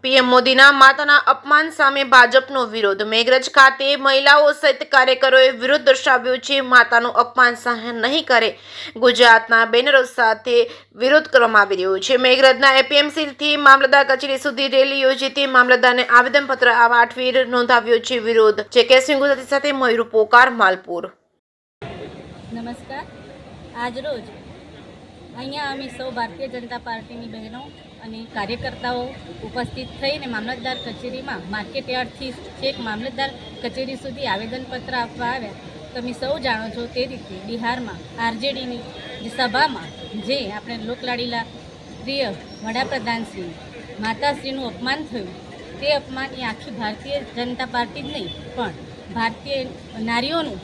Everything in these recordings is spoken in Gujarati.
પીએમ મોદીના માતાના અપમાન સામે ભાજપનો વિરોધ। મેઘરજ ખાતે મહિલાઓ સહિત કાર્યકરોએ વિરોધ દર્શાવ્યો છે। માતાનું અપમાન સહન નહીં કરે ગુજરાતના બેનરો સાથે વિરોધ કરવામાં આવી રહ્યો છે। મેઘરજના એપીએમસીથી મામલતદાર કચેરી સુધી રેલી યોજી મામલતદારને આવેદનપત્ર આઠવીર નોંધાવ્યો છે। વિરોધ જે સિંહ ગુજરાતી સાથે મયુર પોકાર માલપુર। નમસ્કાર। આજરોજ અહીંયા અમે સૌ ભારતીય જનતા પાર્ટીની બહેનો અને કાર્યકર્તાઓ ઉપસ્થિત થઈને મામલતદાર કચેરીમાં માર્કેટ યાર્ડથી છેક મામલતદાર કચેરી સુધી આવેદનપત્ર આપવા આવ્યા। તમે સૌ જાણો છો તે રીતે બિહારમાં આરજેડીની સભામાં જે આપણે લોકલાડીલા પ્રિય વડાપ્રધાનશ્રી માતાશ્રીનું અપમાન થયું, તે અપમાન એ આખી ભારતીય જનતા પાર્ટી જ નહીં પણ ભારતીય નારીઓનું,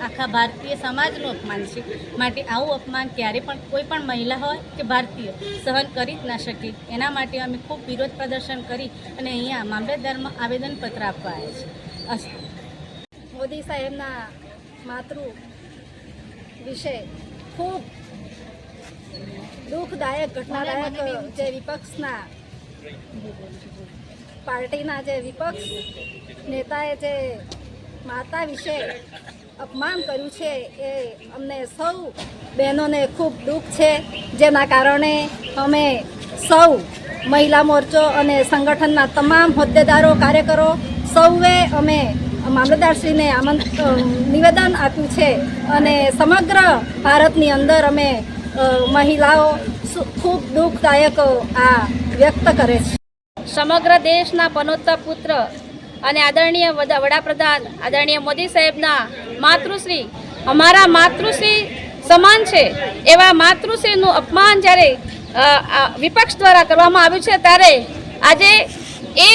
આખા ભારતીય સમાજનું અપમાન છે। માટે આવું અપમાન ક્યારે પણ કોઈ પણ મહિલા હોય કે ભારતીય સહન કરી જ ના શકે। એના માટે અમે ખૂબ વિરોધ પ્રદર્શન કરી અને અહીંયા મામલતદારમાં આવેદનપત્ર આપવા આવ્યા છે। મોદી સાહેબના માતૃ વિશે ખૂબ દુઃખદાયક ઘટનાદાયક જે વિપક્ષના પાર્ટીના જે વિપક્ષ નેતાએ જે માતા વિશે અપમાન કર્યું છે એ અમને સૌ બહેનોને ખૂબ દુઃખ છે, જેના કારણે અમે સૌ મહિલા મોરચો અને સંગઠનના તમામ હોદ્દેદારો, કાર્યકરો સૌએ અમે મામલતદારશ્રીને નિવેદન આપ્યું છે અને સમગ્ર ભારતની અંદર અમે મહિલાઓ ખૂબ દુઃખદાયક આ વ્યક્ત કરે છે। સમગ્ર દેશના પનોતા પુત્ર અને આદરણીય વડાપ્રધાન આદરણીય મોદી સાહેબના માતૃશ્રી અમારા માતૃશ્રી સમાન છે એવા માતૃશ્રીનું અપમાન જ્યારે વિપક્ષ દ્વારા કરવામાં આવ્યું છે, ત્યારે આજે એ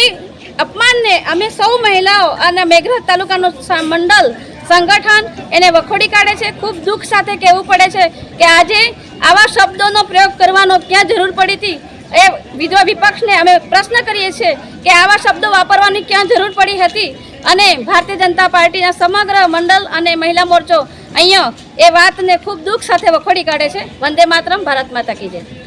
અપમાનને અમે સૌ મહિલાઓ અને મેઘરજ તાલુકાનું મંડળ સંગઠન એને વખોડી કાઢે છે। ખૂબ દુઃખ સાથે કહેવું પડે છે કે આજે આવા શબ્દોનો પ્રયોગ કરવાનો ક્યાં જરૂર પડી હતી। એ વિધવા વિપક્ષને અમે પ્રશ્ન કરીએ છીએ કે આવા શબ્દો વાપરવાની ક્યાં જરૂર પડી હતી। અને ભારતીય જનતા પાર્ટીના સમગ્ર મંડળ અને મહિલા મોરચો અહીંયા એ વાતને ખૂબ દુઃખ સાથે વખોડી કાઢે છે। વંદે માતરમ, ભારત માતા કી જય।